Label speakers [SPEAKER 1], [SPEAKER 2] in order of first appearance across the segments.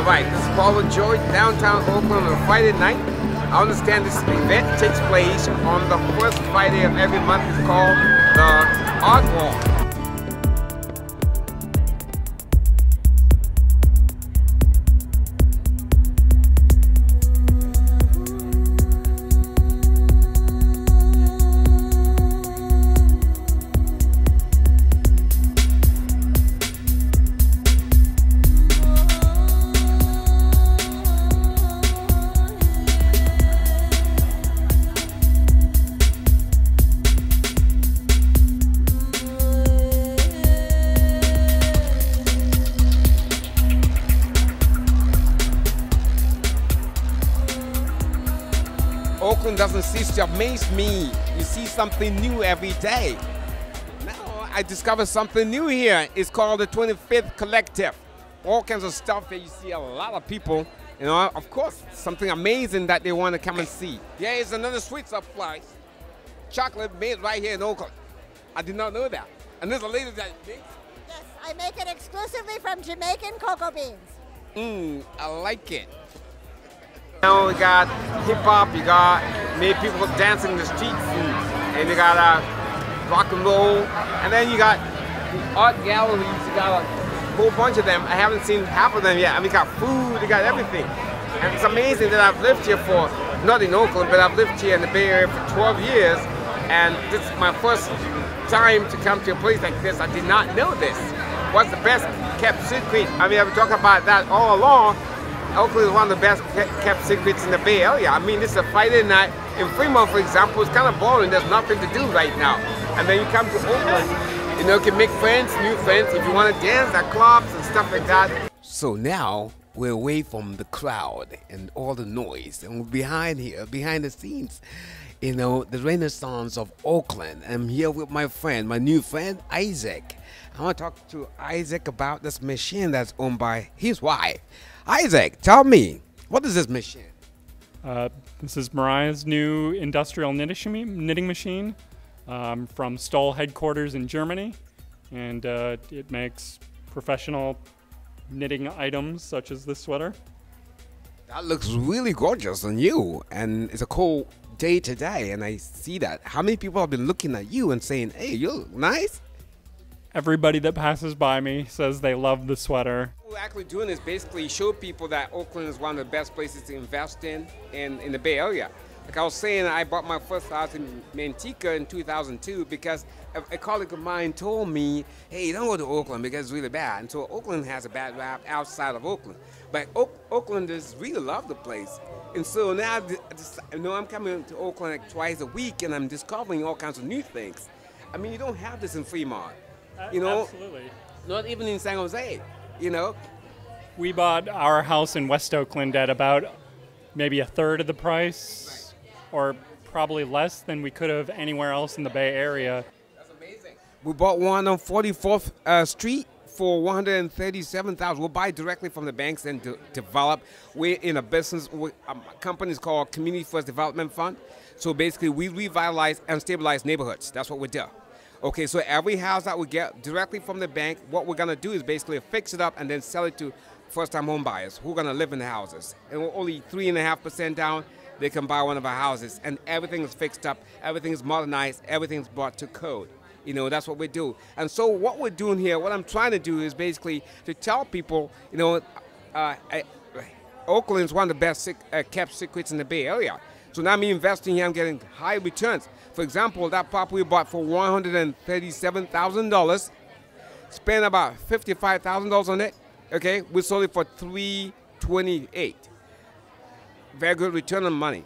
[SPEAKER 1] All right, this is LeJoy, downtown Oakland on a Friday night. I understand this event takes place on the first Friday of every month. It's called the Art Walk. Oakland doesn't cease to amaze me. You see something new every day. Now I discovered something new here. It's called the 25th Collective. All kinds of stuff that you see a lot of people, you know, of course, something amazing that they want to come and see. Here is another sweet supplies. Chocolate made right here in Oakland. I did not know that. And there's a lady that makes.
[SPEAKER 2] Yes, I make it exclusively from Jamaican cocoa beans.
[SPEAKER 1] I like it. Now we got hip-hop, you got many people dancing in the streets, and you got rock and roll, and then you got the art galleries, you got a whole bunch of them. I haven't seen half of them yet. I mean, you got food, you got everything. And it's amazing that I've lived here for, not in Oakland, but I've lived here in the Bay Area for 12 years, and this is my first time to come to a place like this. I did not know this. What's the best kept secret? I mean, I've been talking about that all along. Oakland is one of the best kept secrets in the Bay Area. I mean, this is a Friday night. In Fremont, for example, it's kind of boring. There's nothing to do right now. And then you come to Oakland, you know, you can make friends, new friends. If you want to dance at clubs and stuff like that. So now we're away from the crowd and all the noise. And we're behind here, behind the scenes, you know, the Renaissance of Oakland. I'm here with my friend, my new friend, Isaac. I want to talk to Isaac about this machine that's owned by his wife. Isaac, tell me, what is this machine?
[SPEAKER 3] This is Mariah's new industrial knitting machine from Stoll headquarters in Germany, and it makes professional knitting items such as this sweater.
[SPEAKER 1] That looks really gorgeous on you, and it's a cold day today, and I see that. How many people have been looking at you and saying, hey, you look nice?
[SPEAKER 3] Everybody that passes by me says they love the sweater.
[SPEAKER 1] What we're actually doing is basically show people that Oakland is one of the best places to invest in the Bay Area. Like I was saying, I bought my first house in Manteca in 2002 because a colleague of mine told me, hey, don't go to Oakland because it's really bad. And so Oakland has a bad rap outside of Oakland. But Oaklanders really love the place. And so now I'm coming to Oakland like twice a week and I'm discovering all kinds of new things. I mean, you don't have this in Fremont. You know,
[SPEAKER 3] absolutely.
[SPEAKER 1] Not even in San Jose, you know.
[SPEAKER 3] We bought our house in West Oakland at about maybe a third of the price, or probably less than we could have anywhere else in the Bay Area.
[SPEAKER 1] That's amazing. We bought one on 44th Street for $137,000. We'll buy directly from the banks and develop. We're in a business, a company is called Community First Development Fund. So basically, we revitalize and stabilize neighborhoods. That's what we do. Okay, so every house that we get directly from the bank, what we're gonna do is basically fix it up and then sell it to first-time home buyers who are gonna live in the houses. And we're only 3.5% down, they can buy one of our houses. And everything is fixed up, everything is modernized, everything is brought to code. You know, that's what we do. And so what we're doing here, what I'm trying to do is basically to tell people, you know, Oakland is one of the best kept secrets in the Bay Area. So now me investing here, I'm getting high returns. For example, that property we bought for $137,000, spent about $55,000 on it. Okay, we sold it for $328,000. Very good return on money.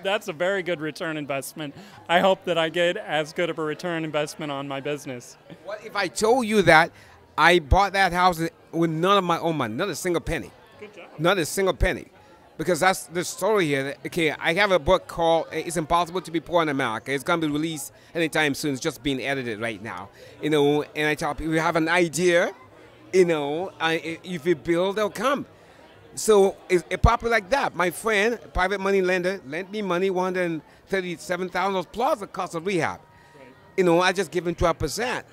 [SPEAKER 3] That's a very good return investment. I hope that I get as good of a return investment on my business.
[SPEAKER 1] What if I told you that I bought that house with none of my own money, not a single penny?
[SPEAKER 3] Good job.
[SPEAKER 1] Not a single penny. Because that's the story here. Okay, I have a book called It's Impossible to Be Poor in America. It's going to be released anytime soon. It's just being edited right now. You know, and I tell people, if you have an idea, you know, if you build, they'll come. So a property like that, my friend, a private money lender, lent me money, $137,000 plus the cost of rehab. Right. You know, I just give him 12%.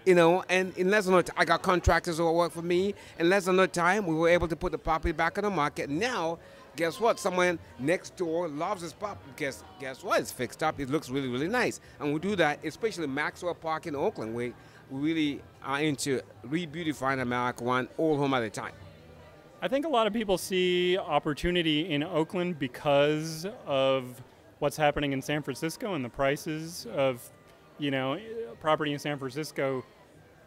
[SPEAKER 1] You know, and in less than no time, I got contractors who work for me. In less than no time, we were able to put the property back on the market. Now, guess what? Someone next door loves this property. Guess what? It's fixed up. It looks really, really nice. And we do that, especially Maxwell Park in Oakland. We really are into re-beautifying America one old home at a time.
[SPEAKER 3] I think a lot of people see opportunity in Oakland because of what's happening in San Francisco and the prices of, you know, property in San Francisco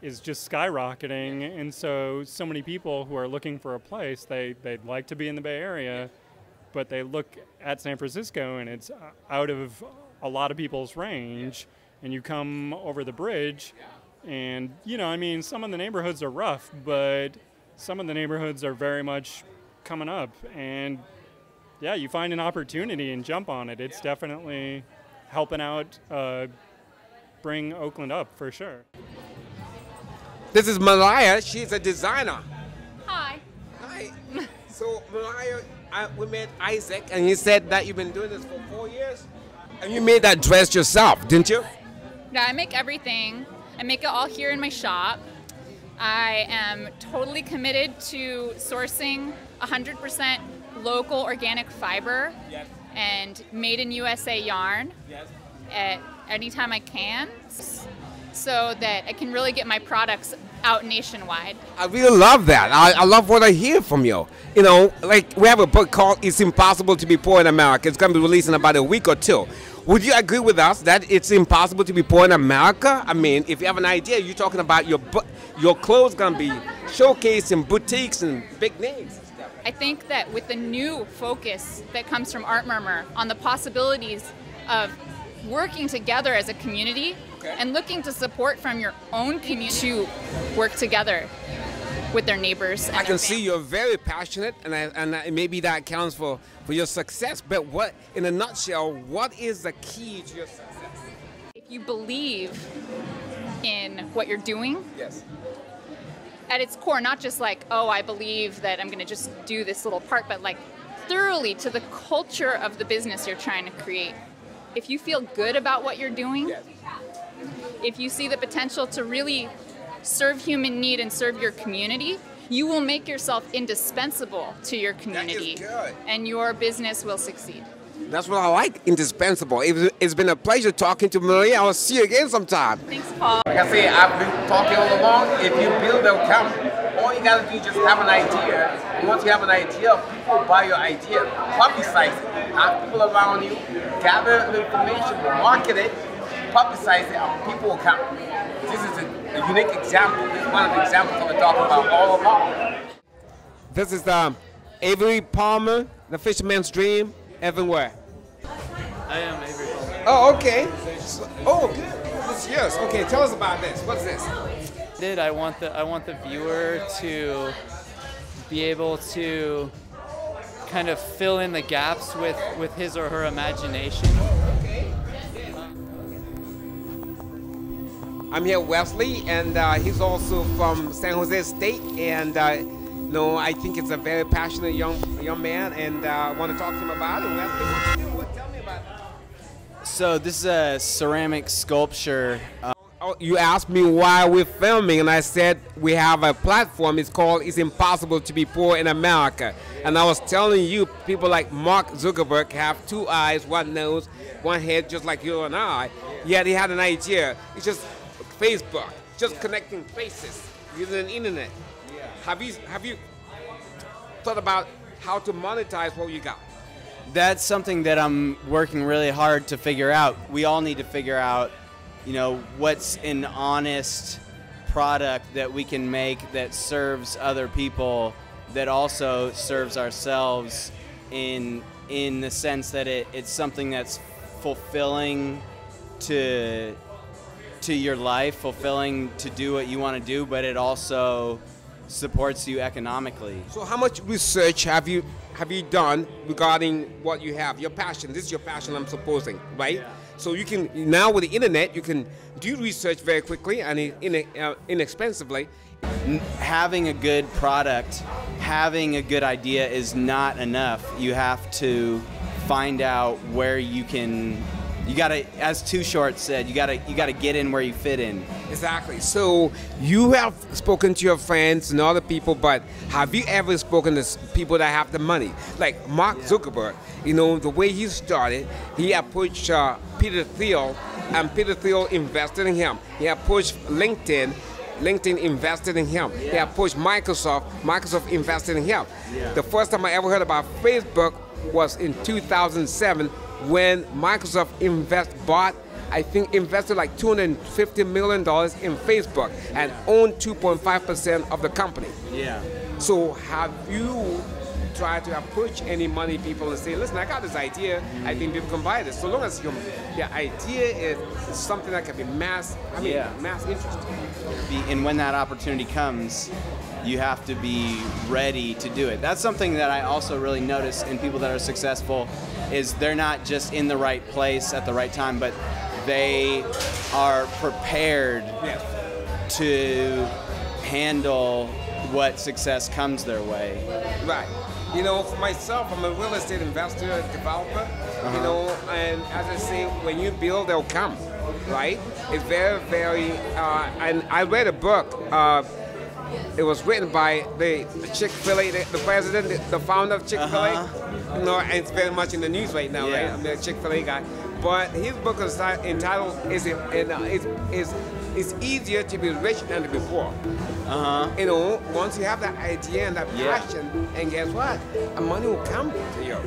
[SPEAKER 3] is just skyrocketing, and so many people who are looking for a place, they'd like to be in the Bay Area, but they look at San Francisco and it's out of a lot of people's range, and you come over the bridge and, you know, I mean, some of the neighborhoods are rough, but some of the neighborhoods are very much coming up, and yeah, you find an opportunity and jump on it. It's definitely helping out bring Oakland up for sure.
[SPEAKER 1] This is Malaya. She's a designer.
[SPEAKER 4] Hi.
[SPEAKER 1] Hi. So, Malaya, we met Isaac, and he said that you've been doing this for 4 years. And you made that dress yourself, didn't you?
[SPEAKER 4] Yeah, I make everything. I make it all here in my shop. I am totally committed to sourcing 100% local organic fiber and made in USA yarn at any time I can, so that I can really get my products out nationwide.
[SPEAKER 1] I really love that. I love what I hear from you. You know, like we have a book called It's Impossible to Be Poor in America. It's going to be released in about a week or two. Would you agree with us that it's impossible to be poor in America? I mean, if you have an idea, you're talking about your clothes going to be showcased in boutiques and big names.
[SPEAKER 4] I think that with the new focus that comes from Art Murmur on the possibilities of working together as a community and looking to support from your own community to work together with their neighbors. And
[SPEAKER 1] I can see you're very passionate, and maybe that accounts for your success. But what, in a nutshell, what is the key to your success?
[SPEAKER 4] If you believe in what you're doing, at its core, not just like, oh, I believe that I'm going to just do this little part, but like thoroughly to the culture of the business you're trying to create. If you feel good about what you're doing, if you see the potential to really serve human need and serve your community, you will make yourself indispensable to your community, and your business will succeed.
[SPEAKER 1] That's what I like, indispensable. It's been a pleasure talking to Maria. I'll see you again sometime.
[SPEAKER 4] Thanks, Paul.
[SPEAKER 1] Like I say, I've been talking all along. If you build, they'll come. All you gotta do is just have an idea. And once you have an idea, people buy your idea, publicize it, have people around you, gather the information, market it, publicize it, and people will come. This is a unique example. This is one of the examples I'm talking about all along. This is Avery Palmer, the Fisherman's Dream, everywhere.
[SPEAKER 5] I am Avery Palmer.
[SPEAKER 1] Oh, okay. Oh, good. This is yours. Okay, tell us about this. What's this?
[SPEAKER 5] I want the viewer to be able to kind of fill in the gaps with his or her imagination.
[SPEAKER 1] I'm here with Wesley, and he's also from San Jose State, and no, I think it's a very passionate young man, and I want to talk to him about it. Wesley, what do you do? Tell me about it.
[SPEAKER 6] So this is a ceramic sculpture.
[SPEAKER 1] You asked me why we're filming, and I said we have a platform. It's called It's Impossible to Be Poor in America. And I was telling you, people like Mark Zuckerberg have 2 eyes, 1 nose, 1 head, just like you and I. Yet he had an idea. It's just Facebook, just connecting faces using the internet. Have you thought about how to monetize what you got?
[SPEAKER 6] That's something that I'm working really hard to figure out. We all need to figure out, you know, what's an honest product that we can make that serves other people, that also serves ourselves in the sense that it's something that's fulfilling to your life, fulfilling to do what you want to do, but it also supports you economically.
[SPEAKER 1] So how much research have you done regarding what you have? Your passion, this is your passion, I'm supposing, right? Yeah. So you can, now with the internet, you can do research very quickly and inexpensively.
[SPEAKER 6] Having a good product, having a good idea is not enough. You have to find out where you can You gotta, as Too Short said, you gotta get in where you fit in.
[SPEAKER 1] Exactly. So you have spoken to your friends and other people, but have you ever spoken to people that have the money? Like Mark Zuckerberg, you know, the way he started, he approached Peter Thiel, and Peter Thiel invested in him. He approached LinkedIn. LinkedIn invested in him. He approached Microsoft. Microsoft invested in him. The first time I ever heard about Facebook was in 2007 when Microsoft invested like $250 million in Facebook and owned 2.5% of the company.
[SPEAKER 6] Yeah.
[SPEAKER 1] So have you tried to approach any money people and say, listen, I got this idea, I think people can buy this. So long as the idea is something that can be mass interest.
[SPEAKER 6] And when that opportunity comes, you have to be ready to do it. That's something that I also really notice in people that are successful, is they're not just in the right place at the right time, but they are prepared to handle what success comes their way.
[SPEAKER 1] Right. You know, for myself, I'm a real estate investor, developer, you know, and as I say, when you build, they'll come, right? It's very, very, and I read a book, it was written by the Chick-fil-A, the president, the founder of Chick-fil-A. You know, and it's very much in the news right now, right? I'm a Chick-fil-A guy. But his book is entitled, It's Easier to Be Rich Than to Be Poor. You know, once you have that idea and that passion, and guess what? Money will come to you.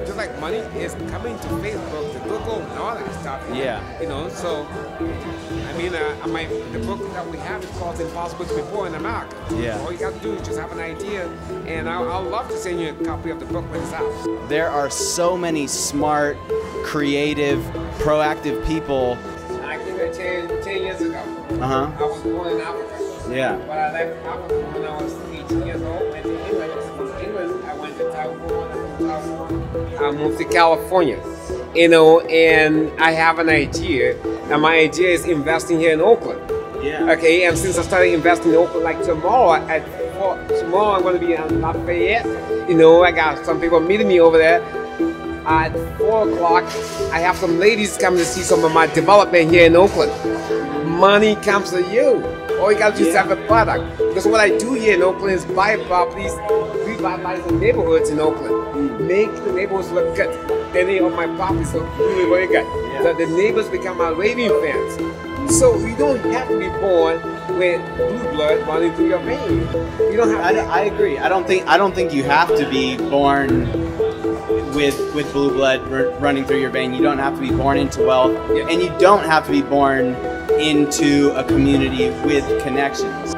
[SPEAKER 1] Just like money is coming to Facebook, to Google, and all that stuff. You know, so, I mean, the book that we have is called Impossible to Be Poor in America. All you got to do is just have an idea, and I'll love to send you a copy of the book when it's out.
[SPEAKER 6] There are so many smart, creative, proactive people.
[SPEAKER 1] I think that 10 years ago, I was born in Africa. But I left Africa when I was 18 years old, went to England. From England, I went to Taiwan. I moved to California, you know, and I have an idea, and my idea is investing here in Oakland. Okay, and since I started investing in Oakland, like tomorrow, tomorrow I'm going to be in Lafayette. You know, I got some people meeting me over there. At 4 o'clock, I have some ladies coming to see some of my development here in Oakland. Money comes to you. All you got to do is have a product. Because what I do here in Oakland is buy properties, revitalize the neighborhoods in Oakland, make the neighborhoods look good. Any of my properties look really, really good. So the neighbors become my raving fans. So you don't have to be born with blue blood running through your veins. You don't have to.
[SPEAKER 6] I agree. I don't think you have to be born with blue blood running through your vein. You don't have to be born into wealth, and you don't have to be born into a community with connections.